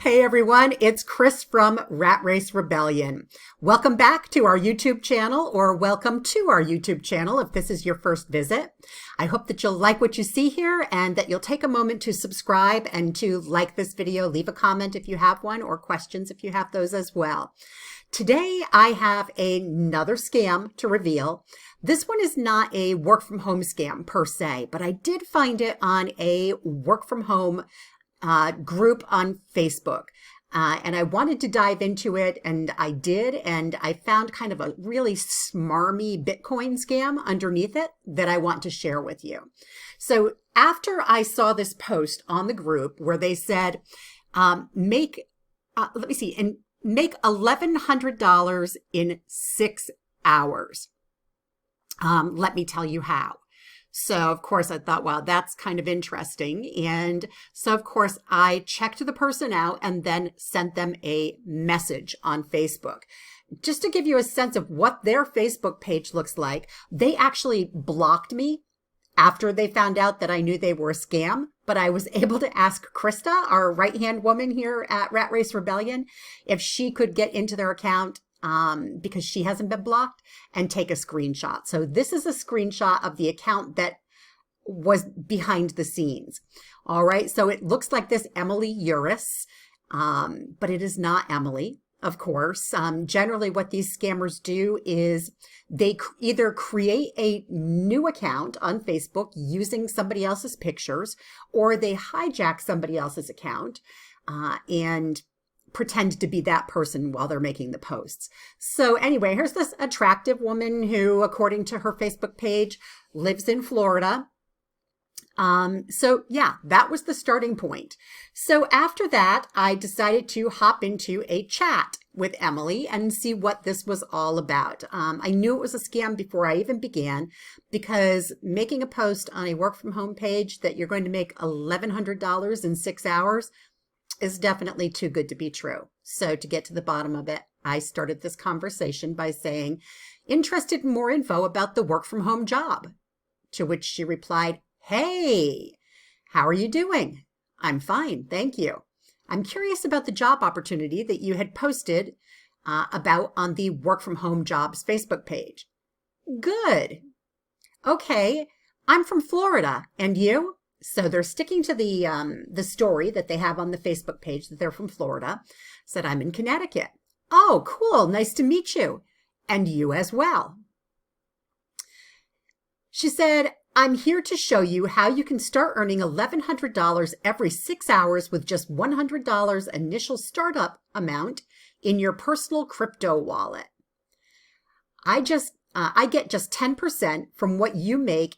Hey everyone, it's Chris from Rat Race Rebellion. Welcome back to our YouTube channel, or welcome to our YouTube channel if this is your first visit. I hope that you'll like what you see here and that you'll take a moment to subscribe and to like this video, leave a comment if you have one, or questions if you have those as well. Today I have another scam to reveal. This one is not a work from home scam per se, but I did find it on a work from home group on Facebook. And I wanted to dive into it, and I did, and I found kind of a really smarmy Bitcoin scam underneath it that I want to share with you. So after I saw this post on the group where they said, make $1,100 in 6 hours. Let me tell you how. So, of course, I thought, wow, that's kind of interesting. And so, of course, I checked the person out and then sent them a message on Facebook. Just to give you a sense of what their Facebook page looks like, they actually blocked me after they found out that I knew they were a scam. But I was able to ask Krista, our right-hand woman here at Rat Race Rebellion, if she could get into their account because she hasn't been blocked, and take a screenshot. So this is a screenshot of the account that was behind the scenes. All right, so it looks like this Emily Uris, but it is not Emily, of course. Generally what these scammers do is they either create a new account on Facebook using somebody else's pictures, or they hijack somebody else's account and pretend to be that person while they're making the posts. So anyway, here's this attractive woman who, according to her Facebook page, lives in Florida. So yeah, that was the starting point. So after that, I decided to hop into a chat with Emily and see what this was all about. I knew it was a scam before I even began, because making a post on a work from home page that you're going to make $1,100 in 6 hours is definitely too good to be true. So to get to the bottom of it, I started this conversation by saying, interested in more info about the work from home job? To which she replied, hey, how are you doing? I'm fine, thank you. I'm curious about the job opportunity that you had posted about on the work from home jobs Facebook page. Good. Okay, I'm from Florida, and you? So they're sticking to the story that they have on the Facebook page that they're from Florida. Said, I'm in Connecticut. Oh, cool. Nice to meet you. And you as well. She said, I'm here to show you how you can start earning $1,100 every 6 hours with just $100 initial startup amount in your personal crypto wallet. I get just 10% from what you make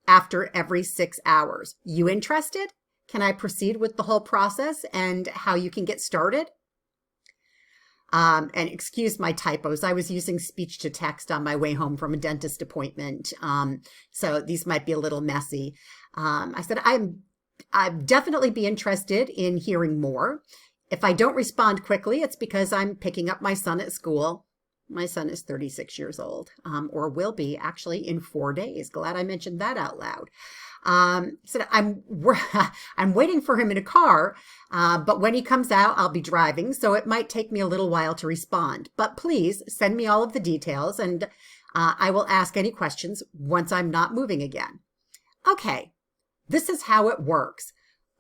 after every 6 hours. You interested? Can I proceed with the whole process and how you can get started? And excuse my typos. I was using speech to text on my way home from a dentist appointment. So these might be a little messy. I said, I'd definitely be interested in hearing more. If I don't respond quickly, it's because I'm picking up my son at school. My son is 36 years old, or will be actually in 4 days. Glad I mentioned that out loud. So I'm waiting for him in a car, but when he comes out, I'll be driving, so it might take me a little while to respond. But please send me all of the details, and I will ask any questions once I'm not moving again. Okay, this is how it works.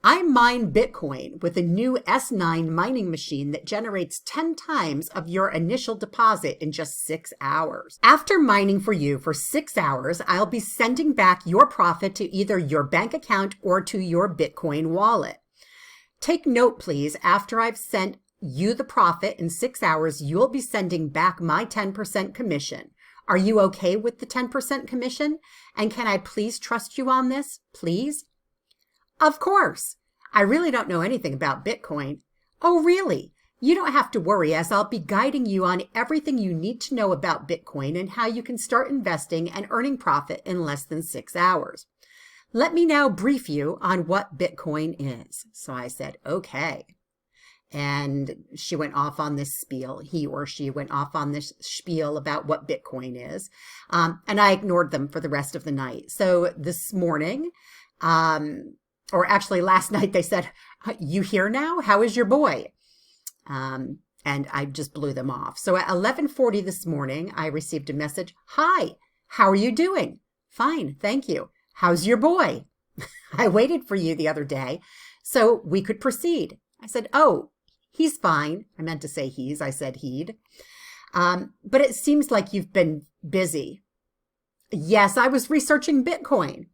I mine Bitcoin with a new S9 mining machine that generates 10 times of your initial deposit in just 6 hours. After mining for you for 6 hours, I'll be sending back your profit to either your bank account or to your Bitcoin wallet. Take note, please, after I've sent you the profit in 6 hours, you'll be sending back my 10% commission. Are you okay with the 10% commission? And can I please trust you on this, please? Of course. I really don't know anything about Bitcoin. Oh, really? You don't have to worry, as I'll be guiding you on everything you need to know about Bitcoin and how you can start investing and earning profit in less than 6 hours. Let me now brief you on what Bitcoin is. So I said, okay. And she went off on this spiel. He or she went off on this spiel about what Bitcoin is. And I ignored them for the rest of the night. So this morning, or actually last night, they said, you here now? How is your boy? And I just blew them off. So at 11:40 this morning, I received a message. Hi, how are you doing? Fine, thank you. How's your boy? I waited for you the other day so we could proceed. I said, oh, he's fine. I meant to say he's. I said he'd. But it seems like you've been busy. Yes, I was researching Bitcoin.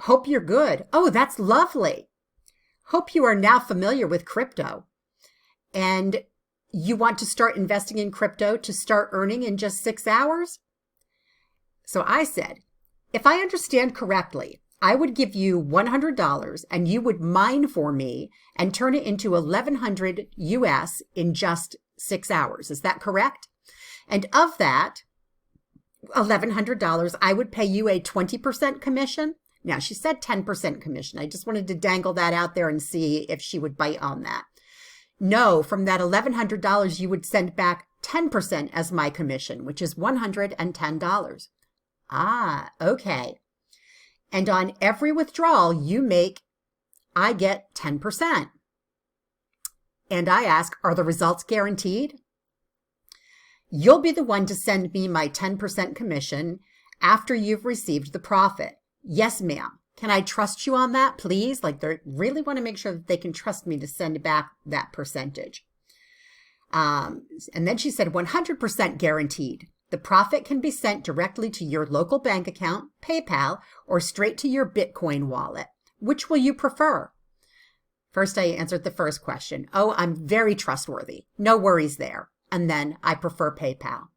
Hope you're good. Oh, that's lovely. Hope you are now familiar with crypto. And you want to start investing in crypto to start earning in just 6 hours? So I said, if I understand correctly, I would give you $100 and you would mine for me and turn it into 1,100 US in just 6 hours. Is that correct? And of that $1,100, I would pay you a 20% commission. Now, she said 10% commission. I just wanted to dangle that out there and see if she would bite on that. No, from that $1,100, you would send back 10% as my commission, which is $110. Ah, okay. And on every withdrawal you make, I get 10%. And I ask, are the results guaranteed? You'll be the one to send me my 10% commission after you've received the profit. Yes, ma'am. Can I trust you on that, please? Like, they really want to make sure that they can trust me to send back that percentage. And then she said 100% guaranteed. The profit can be sent directly to your local bank account, PayPal, or straight to your Bitcoin wallet. Which will you prefer? First, I answered the first question. Oh, I'm very trustworthy. No worries there. And then I prefer PayPal.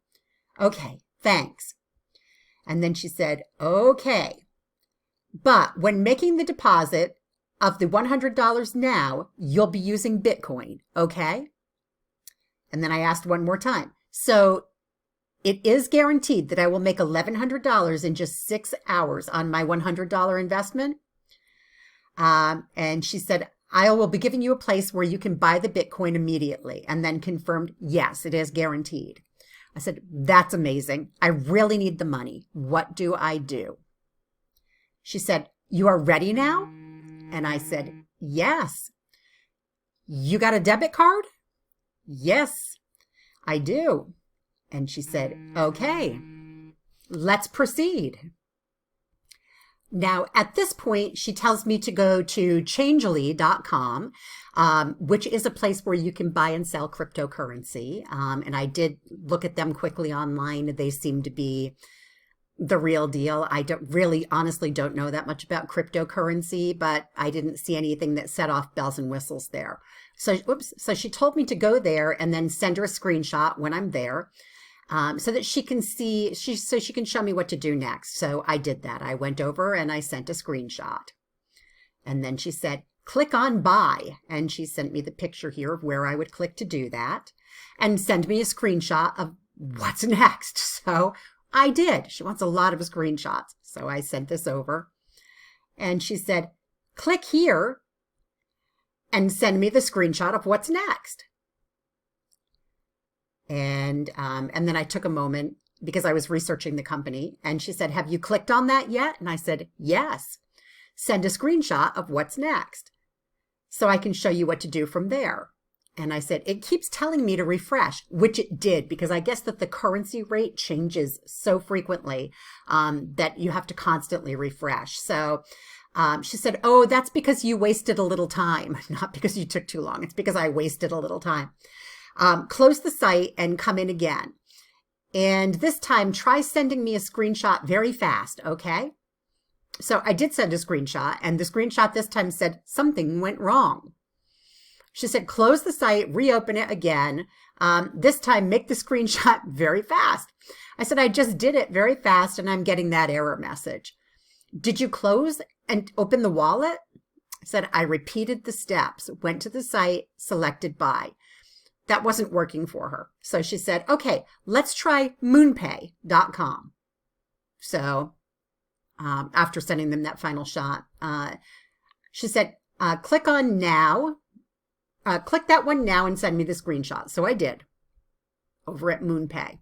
Okay, thanks. And then she said, okay. But when making the deposit of the $100 now, you'll be using Bitcoin, okay? And then I asked one more time. So it is guaranteed that I will make $1,100 in just 6 hours on my $100 investment? And she said, I will be giving you a place where you can buy the Bitcoin immediately, and then confirmed, yes, it is guaranteed. I said, that's amazing. I really need the money. What do I do? She said, you are ready now? And I said, yes. You got a debit card? Yes, I do. And she said, okay, let's proceed. Now, at this point, she tells me to go to Changelly.com, which is a place where you can buy and sell cryptocurrency. And I did look at them quickly online. They seem to be the real deal. I honestly don't know that much about cryptocurrency, but I didn't see anything that set off bells and whistles there. So she told me to go there and then send her a screenshot when I'm there. So that she can see, so she can show me what to do next. So I did that. I went over and I sent a screenshot. And then she said, click on buy. And she sent me the picture here of where I would click to do that and send me a screenshot of what's next. So I did. She wants a lot of screenshots. So I sent this over and she said, click here and send me the screenshot of what's next. And then I took a moment because I was researching the company, and she said, have you clicked on that yet? And I said, yes. Send a screenshot of what's next so I can show you what to do from there. And I said, it keeps telling me to refresh, which it did, because I guess that the currency rate changes so frequently that you have to constantly refresh. So she said, oh, that's because you wasted a little time, not because you took too long. It's because I wasted a little time. Close the site and come in again. And this time, try sending me a screenshot very fast, okay? So I did send a screenshot, and the screenshot this time said something went wrong. She said, close the site, reopen it again. This time, make the screenshot very fast. I said, I just did it very fast, and I'm getting that error message. Did you close and open the wallet? I said, I repeated the steps, went to the site, selected buy. That wasn't working for her. So she said, okay, let's try moonpay.com. So after sending them that final shot, she said, click on now, click that one now and send me the screenshot. So I did over at MoonPay.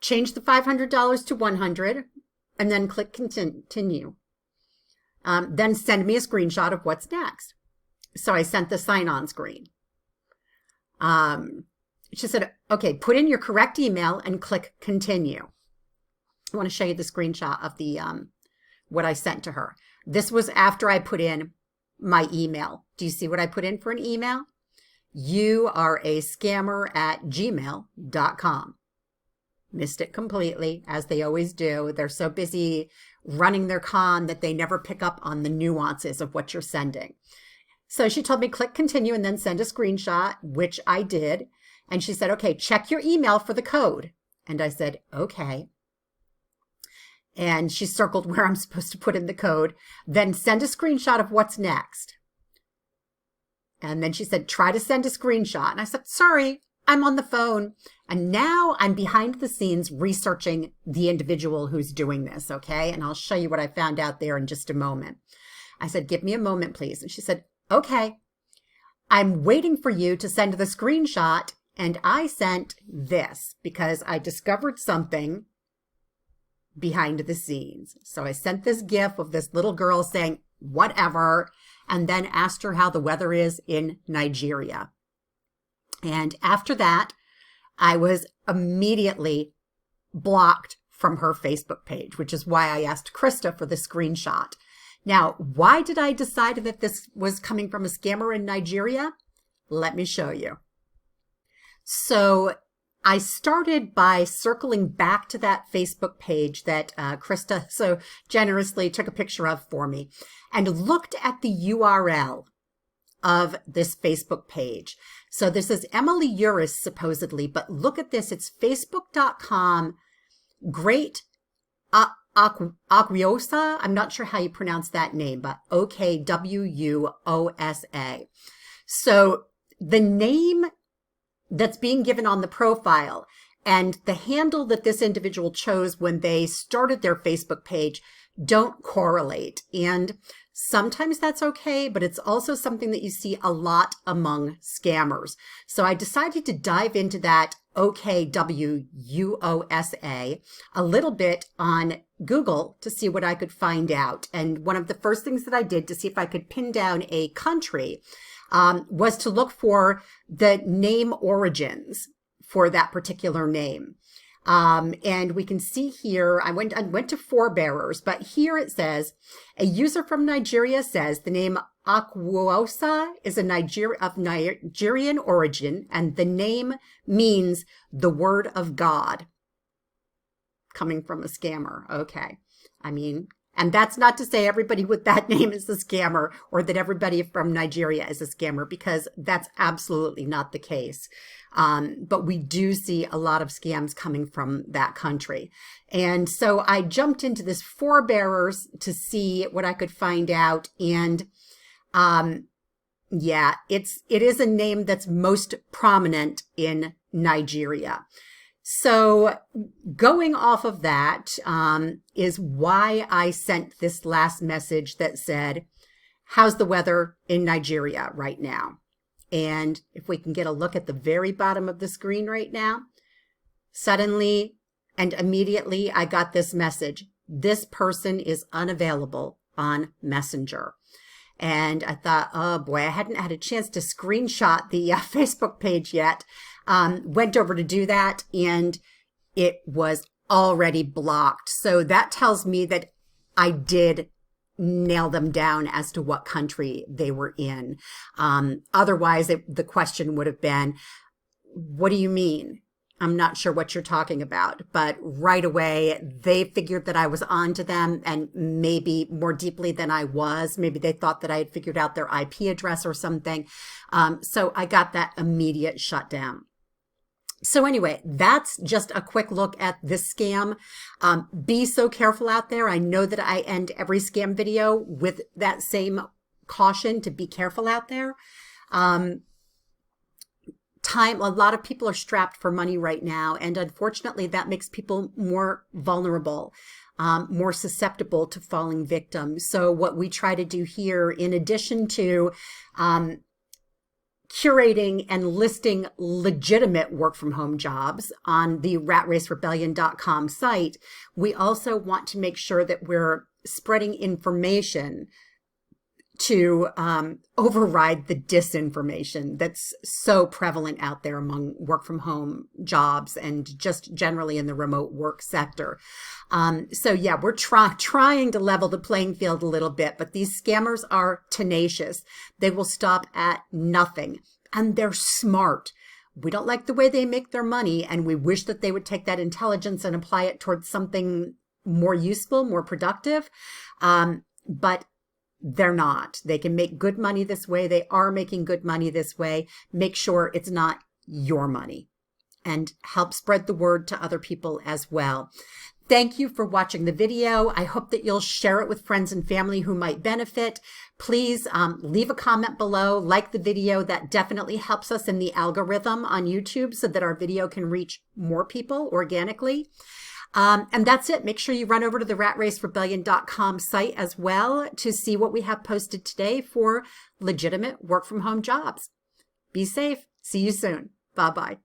Change the $500 to $100 and then click continue. Then send me a screenshot of what's next. So I sent the sign-on screen. She said, okay, put in your correct email and click continue. I want to show you the screenshot of the what I sent to her. This was after I put in my email. Do you see what I put in for an email? You are a scammer at gmail.com. Missed it completely, as they always do. They're so busy running their con that they never pick up on the nuances of what you're sending. So she told me click continue and then send a screenshot, which I did. And she said, okay, check your email for the code. And I said, okay. And she circled where I'm supposed to put in the code. Then send a screenshot of what's next. And then she said, try to send a screenshot. And I said, sorry, I'm on the phone. And now I'm behind the scenes researching the individual who's doing this, okay? And I'll show you what I found out there in just a moment. I said, give me a moment, please. And she said, okay, I'm waiting for you to send the screenshot. And I sent this because I discovered something behind the scenes. So I sent this GIF of this little girl saying, whatever, and then asked her how the weather is in Nigeria. And after that, I was immediately blocked from her Facebook page, which is why I asked Krista for the screenshot. Now, why did I decide that this was coming from a scammer in Nigeria? Let me show you. So I started by circling back to that Facebook page that Krista so generously took a picture of for me and looked at the URL of this Facebook page. So this is Emily Uris supposedly, but look at this. It's facebook.com Great Okwuosa. I'm not sure how you pronounce that name, but OKWUOSA. So the name that's being given on the profile and the handle that this individual chose when they started their Facebook page don't correlate. And sometimes that's okay, but it's also something that you see a lot among scammers. So I decided to dive into that OKWUOSA a little bit on Google to see what I could find out. And one of the first things that I did to see if I could pin down a country was to look for the name origins for that particular name. And we can see here, I went to forebearers, but here it says, a user from Nigeria says the name Okwuosa is of Nigerian origin, and the name means the word of God. Coming from a scammer. Okay. I mean, and that's not to say everybody with that name is a scammer or that everybody from Nigeria is a scammer, because that's absolutely not the case. But we do see a lot of scams coming from that country. And so I jumped into this forebearers to see what I could find out. And yeah, it is a name that's most prominent in Nigeria. So going off of that is why I sent this last message that said, how's the weather in Nigeria right now? And if we can get a look at the very bottom of the screen right now, suddenly and immediately I got this message. This person is unavailable on Messenger. And I thought, oh boy, I hadn't had a chance to screenshot the Facebook page yet. Went over to do that and it was already blocked. So that tells me that I did nail them down as to what country they were in. Otherwise, the question would have been, what do you mean? I'm not sure what you're talking about. But right away, they figured that I was onto them, and maybe more deeply than I was. Maybe they thought that I had figured out their IP address or something. So I got that immediate shutdown. So anyway, that's just a quick look at this scam. Be so careful out there. I know that I end every scam video with that same caution to be careful out there. A lot of people are strapped for money right now, and unfortunately that makes people more vulnerable, more susceptible to falling victim. So what we try to do here, in addition to curating and listing legitimate work from home jobs on the ratracerebellion.com site, we also want to make sure that we're spreading information to override the disinformation that's so prevalent out there among work from home jobs and just generally in the remote work sector. So yeah, we're trying to level the playing field a little bit, but these scammers are tenacious. They will stop at nothing, and they're smart. We don't like the way they make their money, and we wish that they would take that intelligence and apply it towards something more useful, more productive. But they're not. They can make good money this way. They are making good money this way. Make sure it's not your money, and help spread the word to other people as well. Thank you for watching the video. I hope that you'll share it with friends and family who might benefit. Please leave a comment below, like the video. That definitely helps us in the algorithm on YouTube so that our video can reach more people organically. And that's it. Make sure you run over to the ratracerebellion.com site as well to see what we have posted today for legitimate work from home jobs. Be safe. See you soon. Bye-bye.